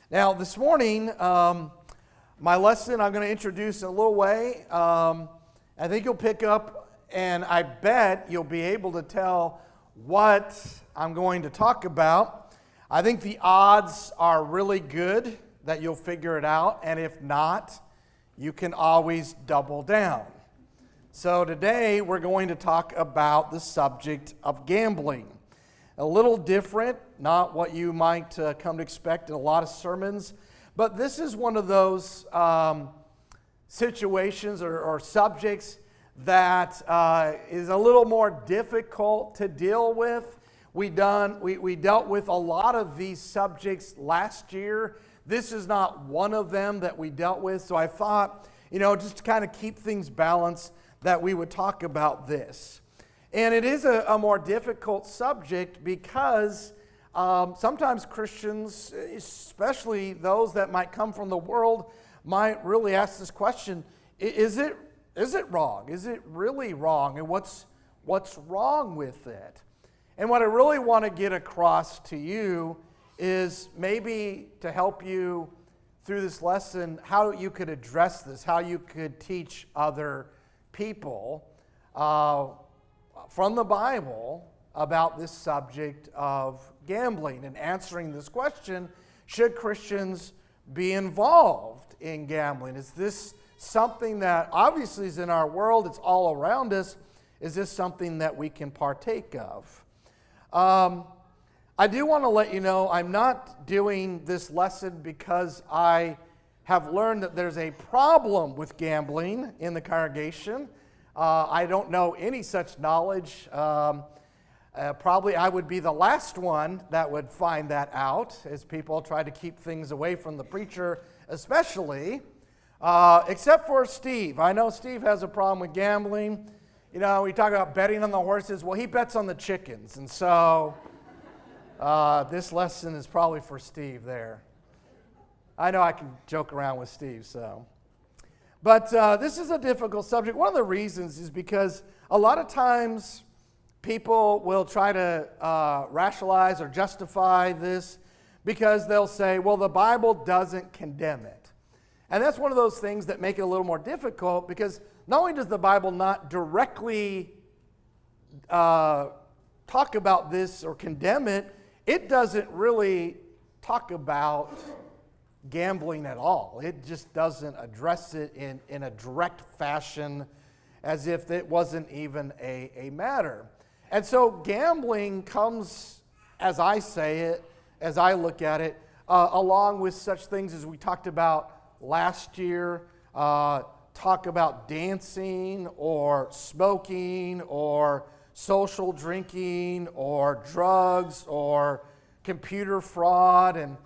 Now, this morning, my lesson I'm going to introduce in a little way. I think you'll pick up, and I bet you'll be able to tell what I'm going to talk about. I think the odds are really good that you'll figure it out, and if not, you can always double down. So today, we're going to talk about the subject of gambling. A little different, not what you might come to expect in a lot of sermons, but this is one of those situations or subjects that is a little more difficult to deal with. We dealt with a lot of these subjects last year. This is not one of them that we dealt with, so I thought, just to kind of keep things balanced, that we would talk about this. And it is a more difficult subject because sometimes Christians, especially those that might come from the world, might really ask this question: Is it wrong? Is it really wrong? And what's wrong with it? And what I really want to get across to you is maybe to help you through this lesson how you could address this, how you could teach other people from the Bible about this subject of gambling and answering this question: should Christians be involved in gambling? Is this something that obviously is in our world, it's all around us? Is this something that we can partake of? I do want to let you know I'm not doing this lesson because I have learned that there's a problem with gambling in the congregation. I don't know any such knowledge. Probably I would be the last one that would find that out, as people try to keep things away from the preacher, especially, except for Steve. I know Steve has a problem with gambling. We talk about betting on the horses. Well, he bets on the chickens, and so this lesson is probably for Steve there. I know I can joke around with Steve, so. But this is a difficult subject. One of the reasons is because a lot of times people will try to rationalize or justify this because they'll say, well, the Bible doesn't condemn it. And that's one of those things that make it a little more difficult, because not only does the Bible not directly talk about this or condemn it, it doesn't really talk about gambling at all. It just doesn't address it in a direct fashion, as if it wasn't even a matter. And so gambling comes, as I say it, as I look at it, along with such things as we talked about last year, talk about dancing or smoking or social drinking or drugs or computer fraud. And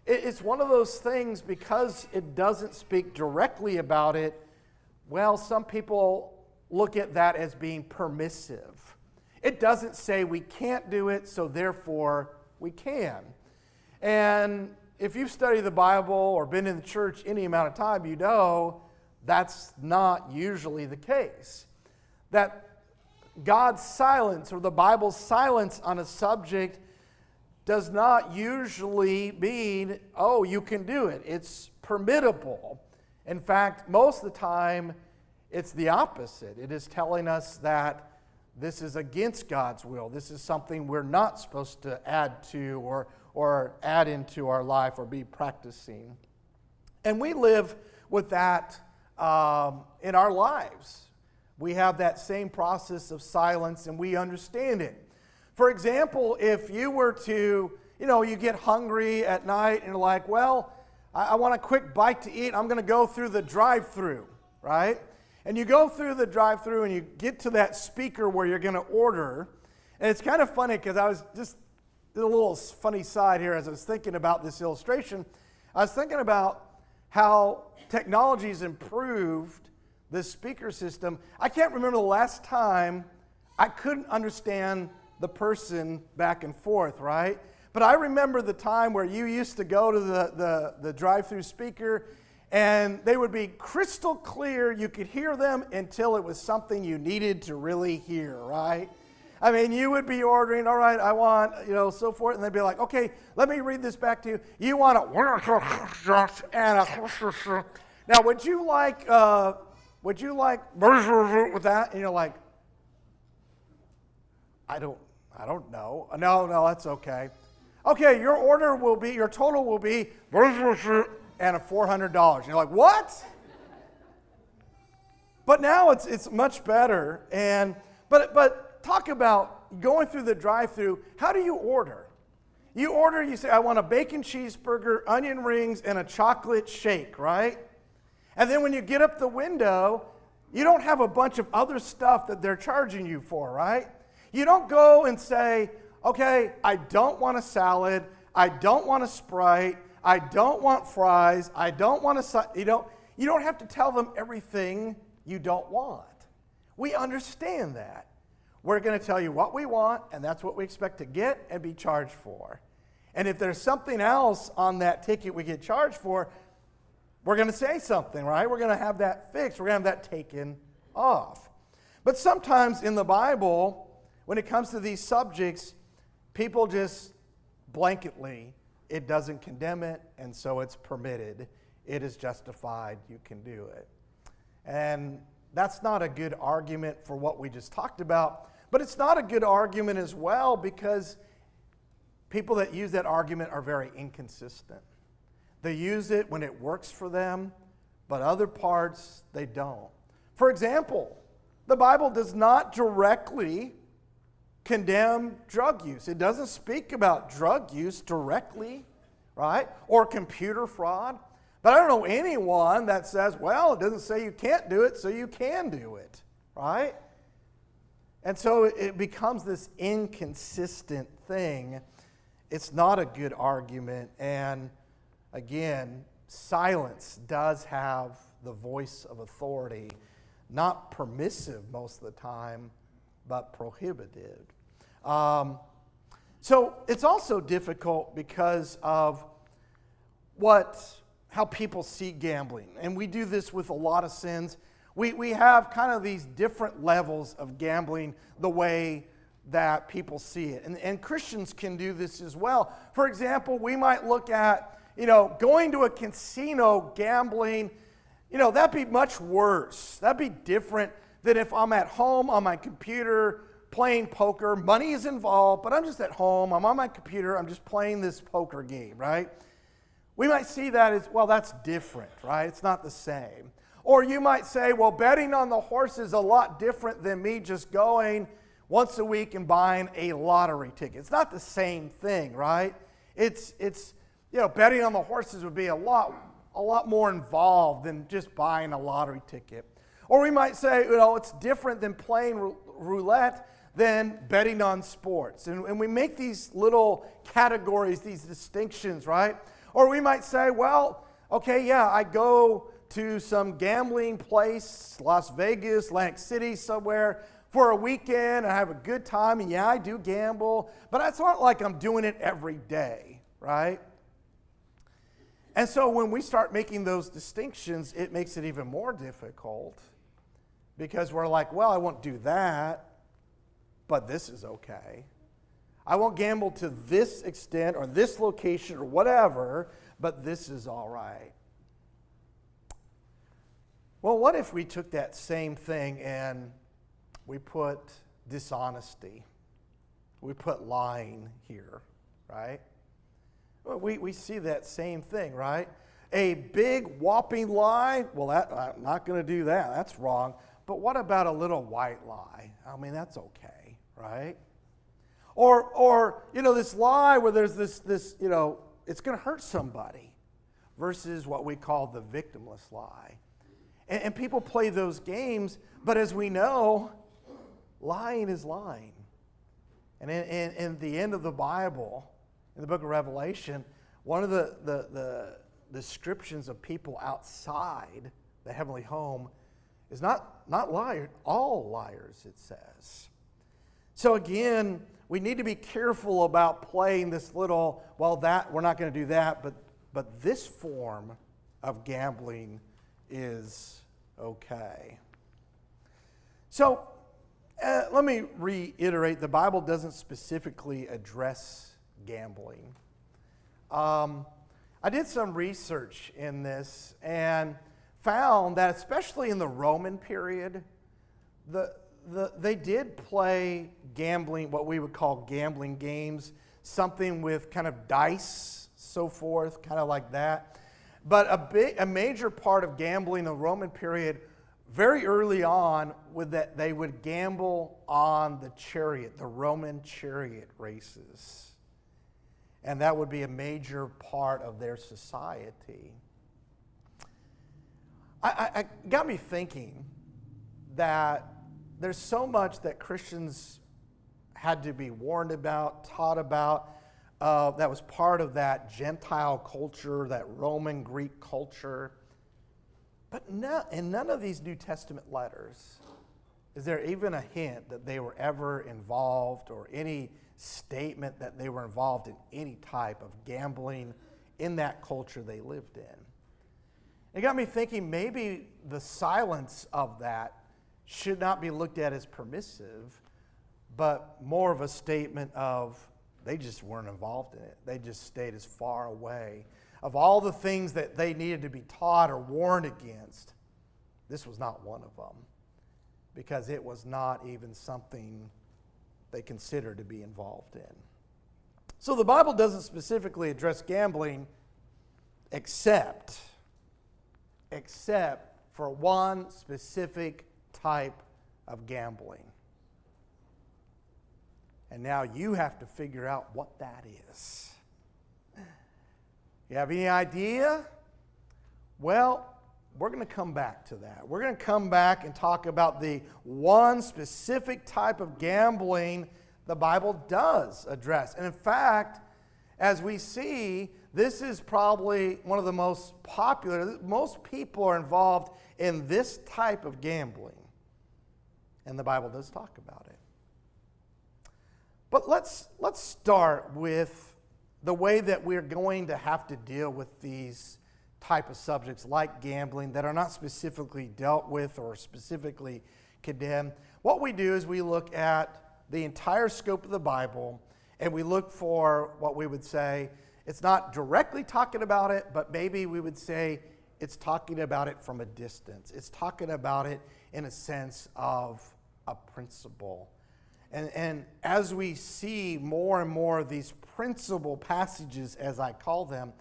it's one of those things, because it doesn't speak directly about it. Well, some people look at that as being permissive. It doesn't say we can't do it, so therefore we can. And if you've studied the Bible or been in the church any amount of time, you know that's not usually the case. That God's silence or the Bible's silence on a subject does not usually mean, oh, you can do it. It's permittable. In fact, most of the time, it's the opposite. It is telling us that this is against God's will. This is something we're not supposed to add to or add into our life or be practicing. And we live with that in our lives. We have that same process of silence, and we understand it. For example, if you were to, you get hungry at night and you're like, well, I want a quick bite to eat. I'm going to go through the drive-thru, right? And you go through the drive-thru and you get to that speaker where you're going to order. And it's kind of funny, because I was just a little funny side here as I was thinking about this illustration. I was thinking about how technology has improved this speaker system. I can't remember the last time I couldn't understand the person back and forth, right? But I remember the time where you used to go to the drive-through speaker, and they would be crystal clear. You could hear them until it was something you needed to really hear, right? I mean, you would be ordering, all right, I want, so forth, and they'd be like, okay, let me read this back to you. You want a and a now, would you like with that? And you're like, I don't know. No, that's okay. Okay, your total will be and a $400. And you're like, what? But now it's much better. But talk about going through the drive-thru. How do you order? You say, I want a bacon cheeseburger, onion rings, and a chocolate shake, right? And then when you get up the window, you don't have a bunch of other stuff that they're charging you for, right? You don't go and say, okay, I don't want a salad, I don't want a Sprite, I don't want fries, I don't want you don't have to tell them everything you don't want. We understand that. We're going to tell you what we want, and that's what we expect to get and be charged for. And if there's something else on that ticket we get charged for, we're going to say something, right? We're going to have that fixed. We're going to have that taken off. But sometimes in the Bible, when it comes to these subjects, people just blanketly, it doesn't condemn it, and so it's permitted. It is justified. You can do it. And that's not a good argument for what we just talked about, but it's not a good argument as well because people that use that argument are very inconsistent. They use it when it works for them, but other parts they don't. For example, the Bible does not directly condemn drug use. It doesn't speak about drug use directly, right? Or computer fraud. But I don't know anyone that says, well, it doesn't say you can't do it, so you can do it, right? And so it becomes this inconsistent thing. It's not a good argument. And again, silence does have the voice of authority, not permissive most of the time, but prohibited. So it's also difficult because of how people see gambling. And we do this with a lot of sins. We have kind of these different levels of gambling the way that people see it. And Christians can do this as well. For example, we might look at, going to a casino gambling, that'd be much worse. That'd be different than if I'm at home on my computer playing poker. Money is involved, but I'm just at home. I'm on my computer. I'm just playing this poker game, right? We might see that as, well, that's different, right? It's not the same. Or you might say, well, betting on the horse is a lot different than me just going once a week and buying a lottery ticket. It's not the same thing, right? It's betting on the horses would be a lot more involved than just buying a lottery ticket. Or we might say, it's different than playing roulette than betting on sports. And we make these little categories, these distinctions, right? Or we might say, well, okay, yeah, I go to some gambling place, Las Vegas, Atlantic City, somewhere, for a weekend, I have a good time, and yeah, I do gamble, but it's not like I'm doing it every day, right? And so when we start making those distinctions, it makes it even more difficult because we're like, well, I won't do that, but this is okay. I won't gamble to this extent or this location or whatever, but this is all right. Well, what if we took that same thing and we put dishonesty, we put lying here, right? Well, we see that same thing, right? A big whopping lie, well, I'm not going to do that. That's wrong. But what about a little white lie? I mean, that's okay, right? Or this lie where there's this it's going to hurt somebody versus what we call the victimless lie. And people play those games, but as we know, lying is lying. And in the end of the Bible, in the book of Revelation, one of the descriptions of people outside the heavenly home is not liars, all liars, it says. So again, we need to be careful about playing this little, that we're not going to do that, but this form of gambling is okay. So Let me reiterate, the Bible doesn't specifically address gambling. I did some research in this and found that especially in the Roman period, they did play gambling, what we would call gambling games, something with kind of dice, so forth, kind of like that. But a major part of gambling in the Roman period, very early on, with that they would gamble on the chariot, the Roman chariot races. And that would be a major part of their society. I got me thinking that there's so much that Christians had to be warned about, taught about, that was part of that Gentile culture, that Roman Greek culture. But in none of these New Testament letters is there even a hint that they were ever involved, or any statement that they were involved in any type of gambling in that culture they lived in. It got me thinking maybe the silence of that should not be looked at as permissive, but more of a statement of they just weren't involved in it. They just stayed as far away. Of all the things that they needed to be taught or warned against, this was not one of them, because it was not even something they considered to be involved in. So the Bible doesn't specifically address gambling except for one specific type of gambling. And now you have to figure out what that is. You have any idea? Well, we're going to come back to that. We're going to come back and talk about the one specific type of gambling the Bible does address. And in fact, as we see, this is probably one of the most popular. Most people are involved in this type of gambling. And the Bible does talk about it. But let's start with the way that we're going to have to deal with these type of subjects like gambling that are not specifically dealt with or specifically condemned. What we do is we look at the entire scope of the Bible, and we look for what we would say, it's not directly talking about it, but maybe we would say it's talking about it from a distance. It's talking about it in a sense of a principle. And as we see more and more of these principle passages, as I call them,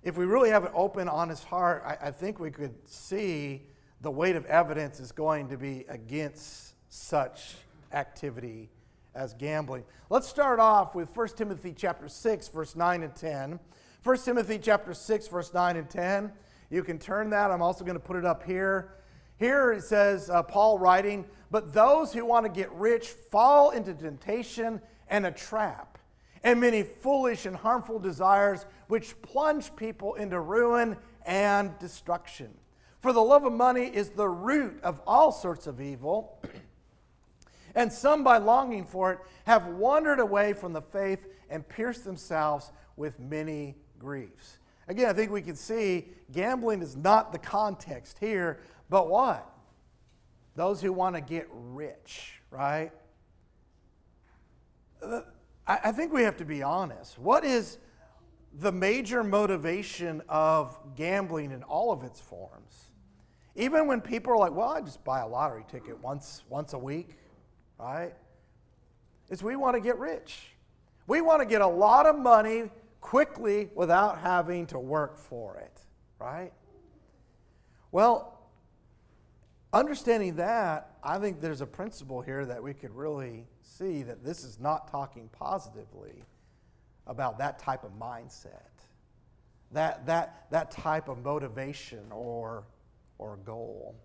if we really have an open, honest heart, I think we could see the weight of evidence is going to be against such activity as gambling. Let's start off with 1 Timothy chapter 6, verse 9 and 10. 1 Timothy chapter 6, verse 9 and 10. You can turn that. I'm also going to put it up here. Here it says, Paul writing, "But those who want to get rich fall into temptation and a trap, and many foolish and harmful desires which plunge people into ruin and destruction. For the love of money is the root of all sorts of evil, and some by longing for it have wandered away from the faith and pierced themselves with many griefs." Again, I think we can see gambling is not the context here, but what? Those who want to get rich, right? I think we have to be honest. What is the major motivation of gambling in all of its forms? Even when people are like, well, I just buy a lottery ticket once a week, right? It's we want to get rich. We want to get a lot of money quickly without having to work for it, right? Well, understanding that, I think there's a principle here that we could really see that this is not talking positively about that type of mindset, that type of motivation or goal.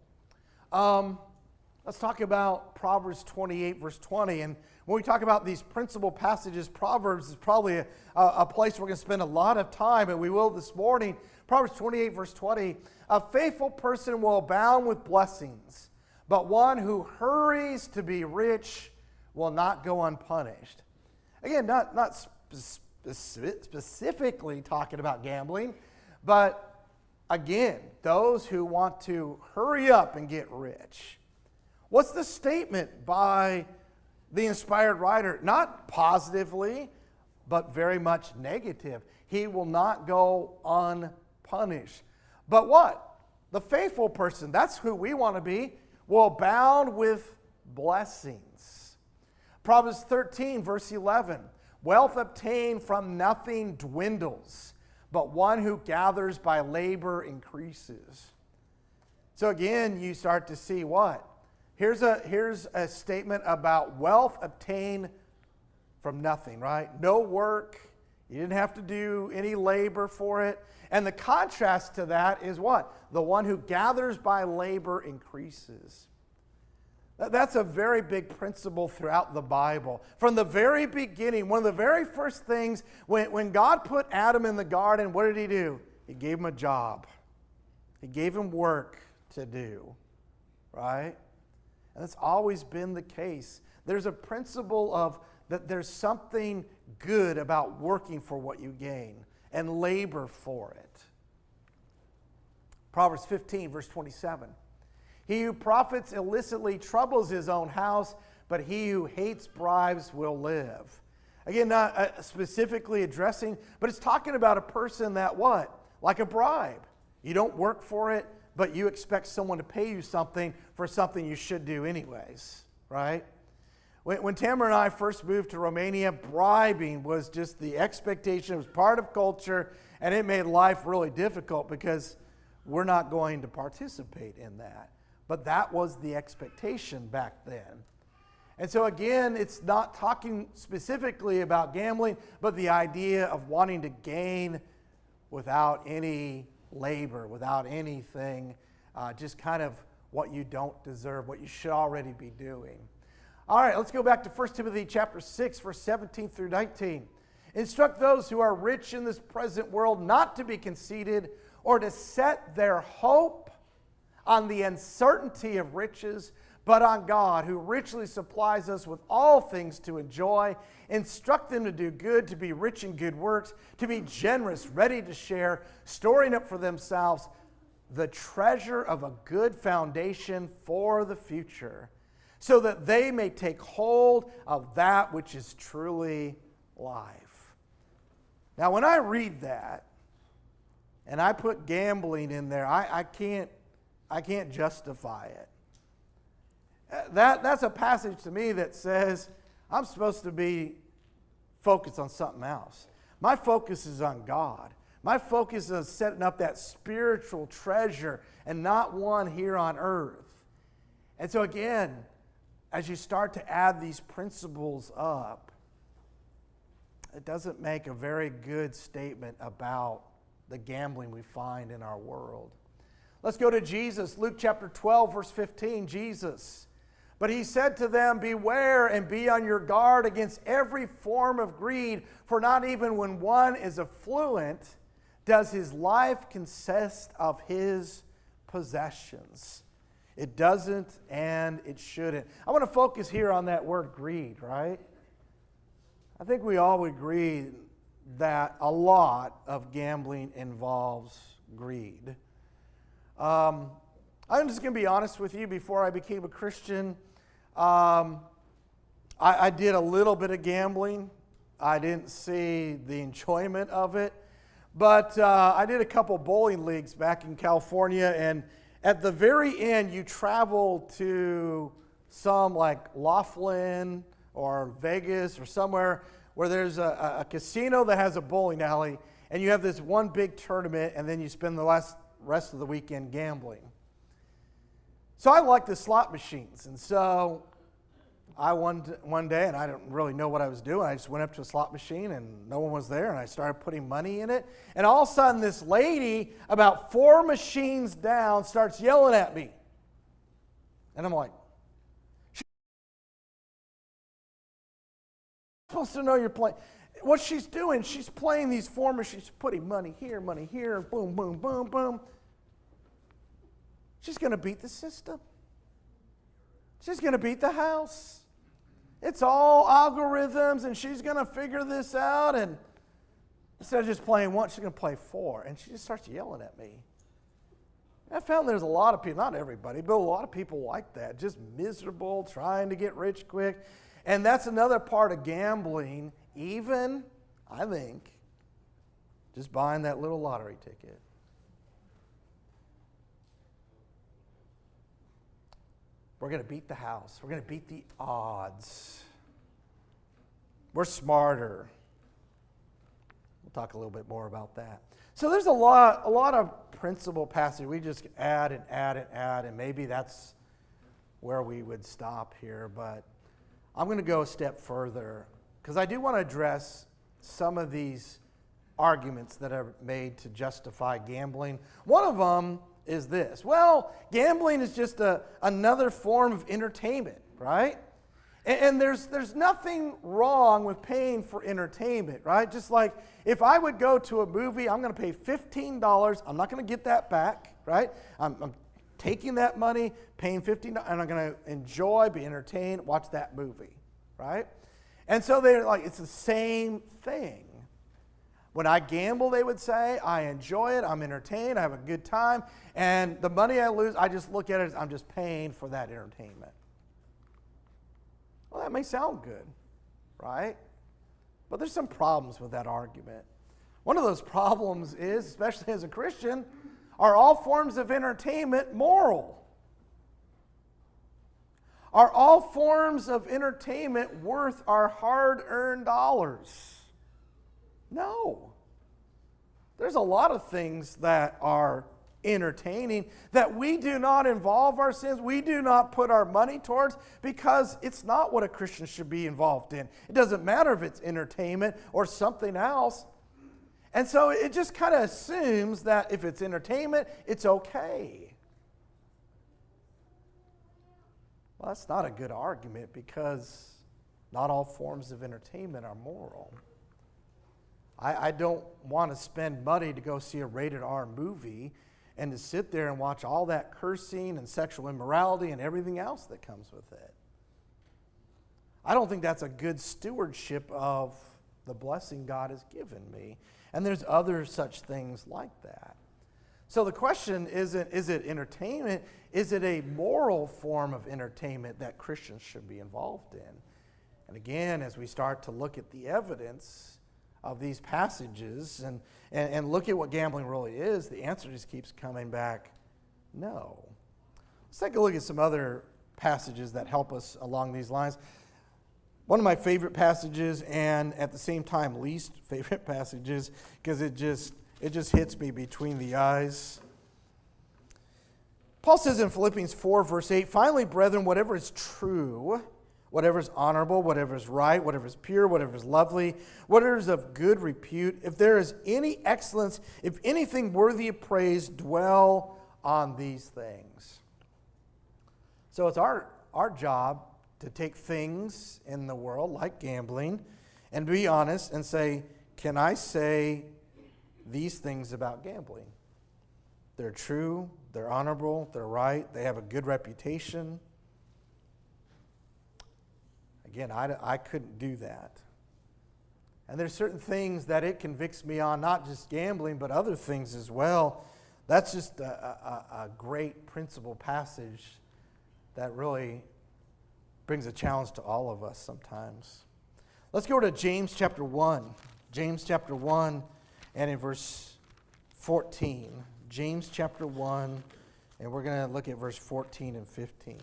Let's talk about Proverbs 28, verse 20. And when we talk about these principal passages, Proverbs is probably a place we're going to spend a lot of time, and we will this morning. Proverbs 28, verse 20. "A faithful person will abound with blessings, but one who hurries to be rich will not go unpunished." Again, not specifically talking about gambling, but again, those who want to hurry up and get rich. What's the statement by the inspired writer? Not positively, but very much negative. He will not go unpunished. But what? The faithful person, that's who we want to be, will abound with blessings. Proverbs 13, verse 11. Wealth obtained from nothing dwindles, but one who gathers by labor increases. So again, you start to see what? Here's a statement about wealth obtained from nothing, right? No work. You didn't have to do any labor for it. And the contrast to that is what? The one who gathers by labor increases. That's a very big principle throughout the Bible. From the very beginning, one of the very first things, when God put Adam in the garden, what did he do? He gave him a job. He gave him work to do, right? And that's always been the case. There's a principle of that there's something good about working for what you gain and labor for it. Proverbs 15, verse 27. He who profits illicitly troubles his own house, but he who hates bribes will live. Again, not specifically addressing, but it's talking about a person that what? Like a bribe. You don't work for it, but you expect someone to pay you something for something you should do anyways, right? When Tamara and I first moved to Romania, bribing was just the expectation. It was part of culture, and it made life really difficult because we're not going to participate in that. But that was the expectation back then. And so again, it's not talking specifically about gambling, but the idea of wanting to gain without any labor, without anything, just kind of what you don't deserve, what you should already be doing. All right, let's go back to 1 Timothy chapter 6, verse 17 through 19. Instruct those who are rich in this present world not to be conceited or to set their hope on the uncertainty of riches, but on God, who richly supplies us with all things to enjoy. Instruct them to do good, to be rich in good works, to be generous, ready to share, storing up for themselves the treasure of a good foundation for the future, so that they may take hold of that which is truly life. Now, when I read that, and I put gambling in there, I can't justify it. That's a passage to me that says I'm supposed to be focused on something else. My focus is on God. My focus is setting up that spiritual treasure and not one here on earth. And so again, as you start to add these principles up, it doesn't make a very good statement about the gambling we find in our world. Let's go to Jesus, Luke chapter 12, verse 15, Jesus. But he said to them, beware and be on your guard against every form of greed, for not even when one is affluent does his life consist of his possessions. It doesn't and it shouldn't. I want to focus here on that word greed, right? I think we all agree that a lot of gambling involves greed. I'm just going to be honest with you. Before I became a Christian, I did a little bit of gambling. I didn't see the enjoyment of it. But I did a couple bowling leagues back in California, and at the very end, you travel to some like Laughlin or Vegas or somewhere where there's a casino that has a bowling alley, and you have this one big tournament, and then you spend the rest of the weekend gambling. So I like the slot machines, and so I one day, and I didn't really know what I was doing. I just went up to a slot machine, and no one was there, and I started putting money in it. And all of a sudden, this lady, about 4 machines down, starts yelling at me. And I'm like, "You're supposed to know you're playing." What she's doing, she's playing these 4 machines, she's putting money here, boom, boom, boom, boom. She's going to beat the system. She's going to beat the house. It's all algorithms, and she's going to figure this out. And instead of just playing 1, she's going to play 4. And she just starts yelling at me. I found there's a lot of people, not everybody, but a lot of people like that, just miserable, trying to get rich quick. And that's another part of gambling, even, I think, just buying that little lottery ticket. We're going to beat the house. We're going to beat the odds. We're smarter. We'll talk a little bit more about that. So there's a lot of principle passages. We just add and add and add, and maybe that's where we would stop here. But I'm going to go a step further because I do want to address some of these arguments that are made to justify gambling. One of them is this. Well, gambling is just another form of entertainment, right? And there's nothing wrong with paying for entertainment, right? Just like if I would go to a movie, I'm going to pay $15. I'm not going to get that back, right? I'm taking that money, paying $15, and I'm going to enjoy, be entertained, watch that movie, right? And so they're like, it's the same thing. When I gamble, they would say, I enjoy it, I'm entertained, I have a good time, and the money I lose, I just look at it as I'm just paying for that entertainment. Well, that may sound good, right? But there's some problems with that argument. One of those problems is, especially as a Christian, are all forms of entertainment moral? Are all forms of entertainment worth our hard-earned dollars? No. There's a lot of things that are entertaining that we do not involve our sins, we do not put our money towards, because it's not what a Christian should be involved in. It doesn't matter if it's entertainment or something else. And so it just kind of assumes that if it's entertainment, it's okay. Well, that's not a good argument because not all forms of entertainment are moral. I don't want to spend money to go see a rated R movie and to sit there and watch all that cursing and sexual immorality and everything else that comes with it. I don't think that's a good stewardship of the blessing God has given me. And there's other such things like that. So the question isn't, is it entertainment? Is it a moral form of entertainment that Christians should be involved in? And again, as we start to look at the evidence of these passages and look at what gambling really is, the answer just keeps coming back, no. Let's take a look at some other passages that help us along these lines. One of my favorite passages, and at the same time least favorite passages, because it just hits me between the eyes. Paul says in Philippians 4, verse 8, finally, brethren, whatever is true, whatever is honorable, whatever is right, whatever is pure, whatever is lovely, whatever is of good repute, if there is any excellence, if anything worthy of praise, dwell on these things. So it's our job to take things in the world, like gambling, and be honest and say, can I say these things about gambling? They're true, they're honorable, they're right, they have a good reputation. Again, I couldn't do that. And there's certain things that it convicts me on, not just gambling, but other things as well. That's just a great principle passage that really brings a challenge to all of us sometimes. Let's go to James chapter 1. James chapter 1 and in verse 14. James chapter 1, and we're going to look at verse 14 and 15.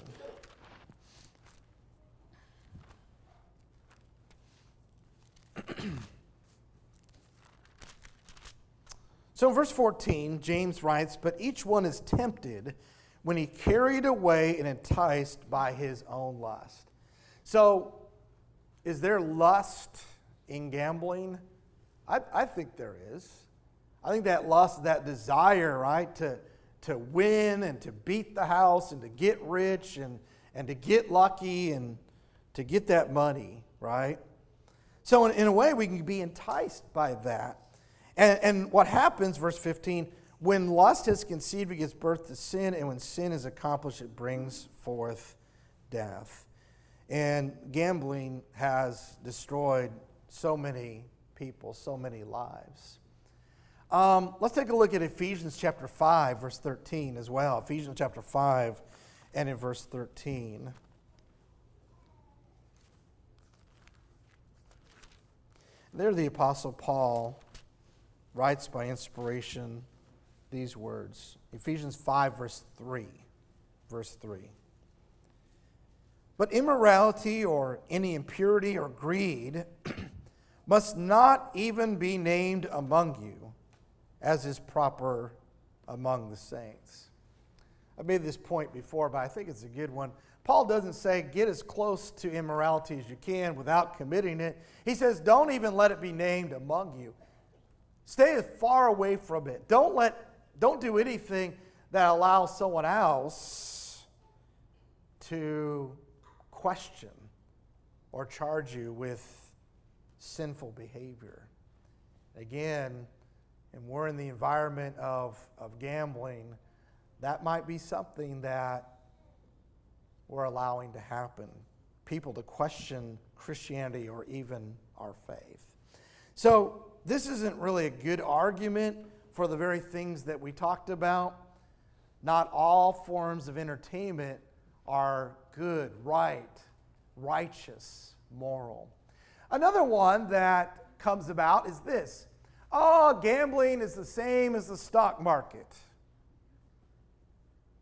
So in verse 14, James writes, but each one is tempted when he carried away and enticed by his own lust. So is there lust in gambling? I think there is. I think that lust, that desire, right, to win and to beat the house and to get rich and to get lucky and to get that money, right? So in a way, we can be enticed by that. And what happens, verse 15, when lust has conceived, it gives birth to sin, and when sin is accomplished, it brings forth death. And gambling has destroyed so many people, so many lives. Let's take a look at Ephesians chapter 5, verse 13 as well. Ephesians chapter 5 and in verse 13. There the Apostle Paul writes by inspiration these words. Ephesians 5, verse 3. Verse 3. But immorality or any impurity or greed must not even be named among you, as is proper among the saints. I made this point before, but I think it's a good one. Paul doesn't say get as close to immorality as you can without committing it. He says don't even let it be named among you. Stay as far away from it. Don't do anything that allows someone else to question or charge you with sinful behavior. Again, and we're in the environment of gambling, that might be something that we're allowing to happen. People to question Christianity or even our faith. So this isn't really a good argument for the very things that we talked about. Not all forms of entertainment are good, right, righteous, moral. Another one that comes about is this. Oh, gambling is the same as the stock market.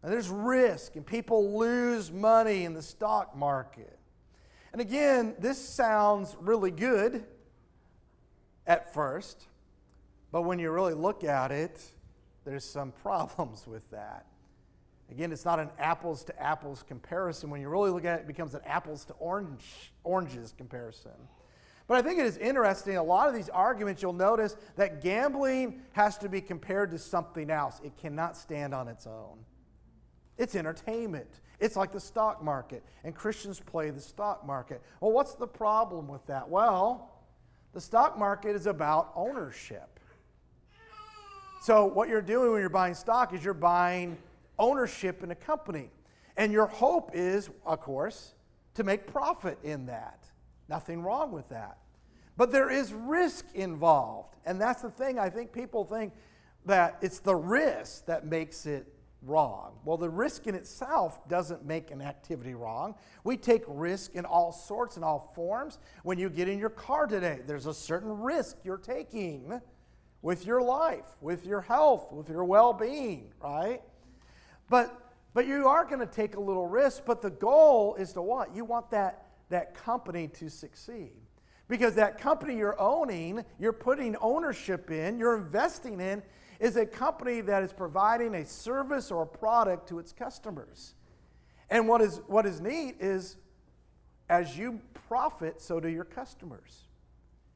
And there's risk, and people lose money in the stock market. And again, this sounds really good at first, but when you really look at it, there's some problems with that. Again, it's not an apples to apples comparison. When you really look at it, it becomes an apples to oranges comparison. But I think it is interesting, a lot of these arguments, you'll notice that gambling has to be compared to something else. It cannot stand on its own. It's entertainment. It's like the stock market, and Christians play the stock market. Well, what's the problem with that? Well, the stock market is about ownership. So what you're doing when you're buying stock is you're buying ownership in a company. And your hope is, of course, to make profit in that. Nothing wrong with that. But there is risk involved. And that's the thing. I think people think that it's the risk that makes it wrong. Well, the risk in itself doesn't make an activity wrong. We take risk in all sorts and all forms. When you get in your car today, there's a certain risk you're taking with your life, with your health, with your well-being, right? But you are going to take a little risk, but the goal is to what? You want that company to succeed. Because that company you're owning, you're putting ownership in, you're investing in, is a company that is providing a service or a product to its customers. And what is neat is as you profit, so do your customers.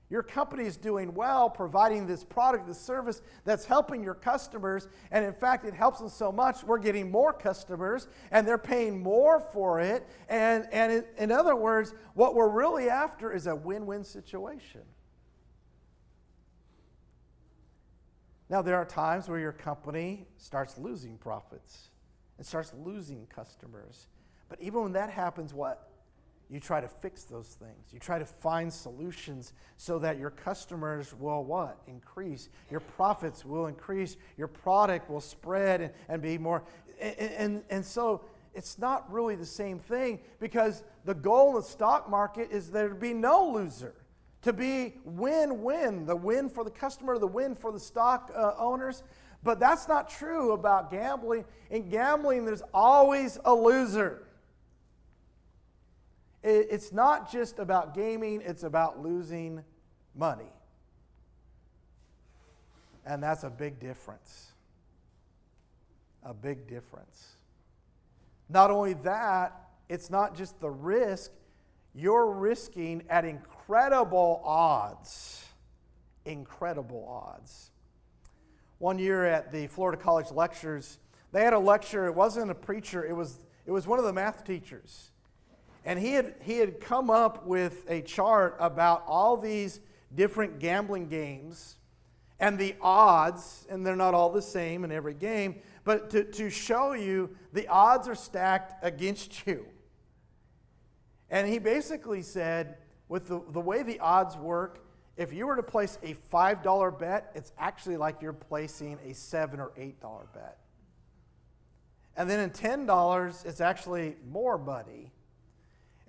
Your company is doing well, providing this product, this service that's helping your customers. And in fact, it helps them so much, we're getting more customers and they're paying more for it. And in other words, what we're really after is a win-win situation. Now, there are times where your company starts losing profits and starts losing customers. But even when that happens, what? You try to fix those things. You try to find solutions so that your customers will what? Increase. Your profits will increase. Your product will spread and be more. And so it's not really the same thing, because the goal in the stock market is there to be no loser. To be win-win, the win for the customer, the win for the stock owners. But that's not true about gambling. In gambling, there's always a loser. It's not just about gaming, it's about losing money. And that's a big difference. A big difference. Not only that, it's not just the risk. You're risking at incredible odds. Incredible odds. One year at the Florida College Lectures, they had a lecture. It wasn't a preacher. It was one of the math teachers. And he had come up with a chart about all these different gambling games and the odds, and they're not all the same in every game, but to show you the odds are stacked against you. And he basically said, with the way the odds work, if you were to place a $5 bet, it's actually like you're placing a $7 or $8 bet. And then in $10, it's actually more money.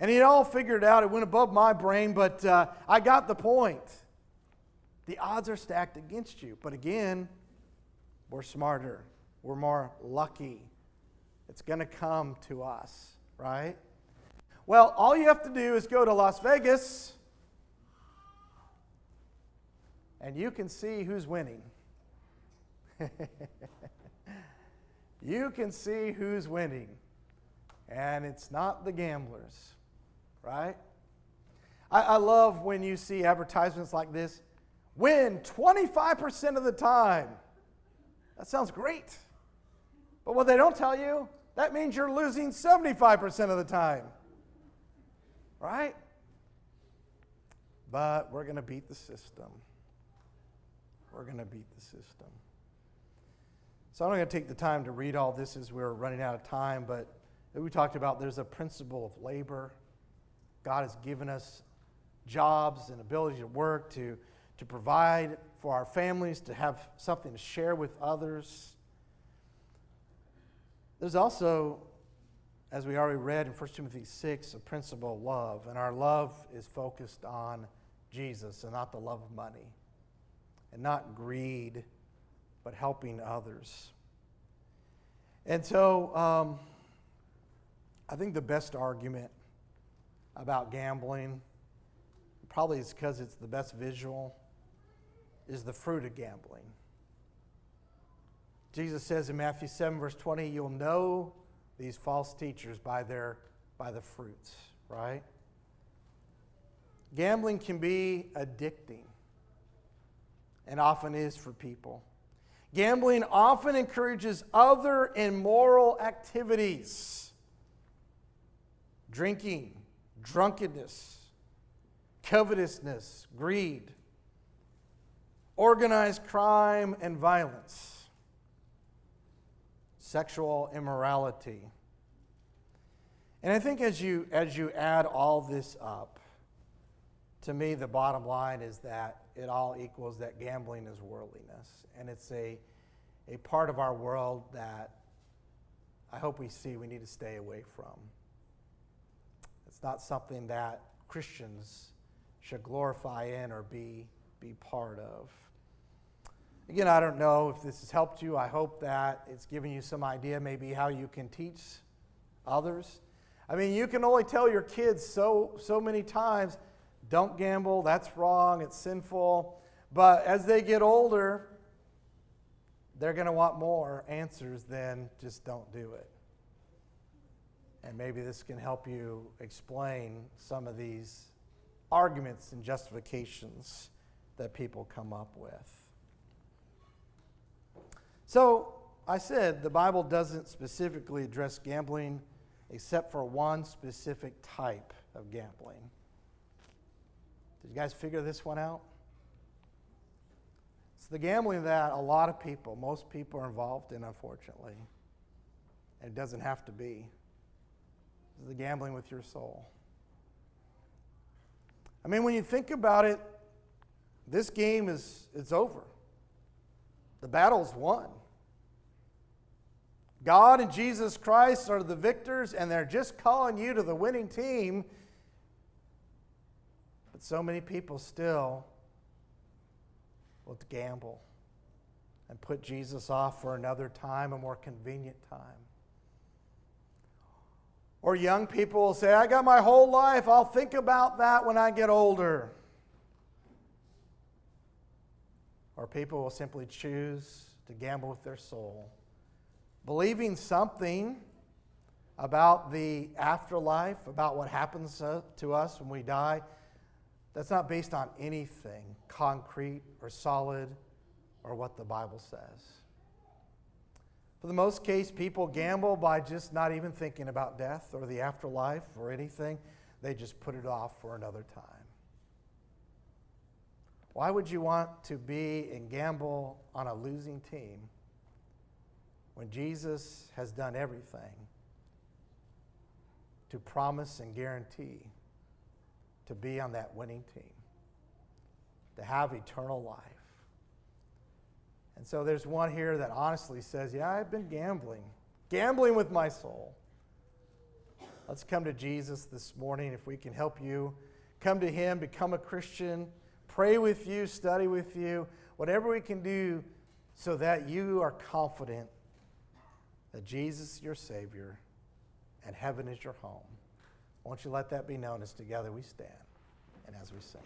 And he all figured out. It went above my brain, but I got the point. The odds are stacked against you. But again, we're smarter. We're more lucky. It's going to come to us, right? Well, all you have to do is go to Las Vegas, and you can see who's winning. You can see who's winning. And it's not the gamblers, right? I love when you see advertisements like this. Win 25% of the time. That sounds great. But what they don't tell you, that means you're losing 75% of the time. Right? But we're going to beat the system. We're going to beat the system. So I'm not going to take the time to read all this as we're running out of time, but we talked about there's a principle of labor. God has given us jobs and ability to work, to provide for our families, to have something to share with others. There's also, as we already read in 1 Timothy 6, a principle of love. And our love is focused on Jesus and not the love of money. And not greed, but helping others. And so I think the best argument about gambling, probably is because it's the best visual, is the fruit of gambling. Jesus says in Matthew 7, verse 20, you'll know these false teachers by the fruits, right? Gambling can be addicting, and often is for people. Gambling often encourages other immoral activities. Drinking, drunkenness, covetousness, greed, organized crime and violence, sexual immorality. And I think as you add all this up, to me the bottom line is that it all equals that gambling is worldliness. And it's a part of our world that I hope we see we need to stay away from. It's not something that Christians should glorify in or be part of. Again, I don't know if this has helped you. I hope that it's given you some idea maybe how you can teach others. I mean, you can only tell your kids so many times, don't gamble, that's wrong, it's sinful. But as they get older, they're going to want more answers than just don't do it. And maybe this can help you explain some of these arguments and justifications that people come up with. So, I said the Bible doesn't specifically address gambling except for one specific type of gambling. Did you guys figure this one out? It's the gambling that a lot of people, most people are involved in, unfortunately. And it doesn't have to be. It's the gambling with your soul. I mean, when you think about it, this game it's over. The battle's won. God and Jesus Christ are the victors, and they're just calling you to the winning team. But so many people still will gamble and put Jesus off for another time, a more convenient time. Or young people will say, I got my whole life, I'll think about that when I get older. Or people will simply choose to gamble with their soul, believing something about the afterlife, about what happens to us when we die, that's not based on anything concrete or solid or what the Bible says. For the most case, people gamble by just not even thinking about death or the afterlife or anything. They just put it off for another time. Why would you want to be and gamble on a losing team when Jesus has done everything to promise and guarantee to be on that winning team? to have eternal life. And so there's one here that honestly says, yeah, I've been gambling with my soul. Let's come to Jesus this morning. If we can help you, come to him, become a Christian, pray with you, study with you, whatever we can do so that you are confident that Jesus is your Savior and heaven is your home. Won't you let that be known as together we stand and as we sing.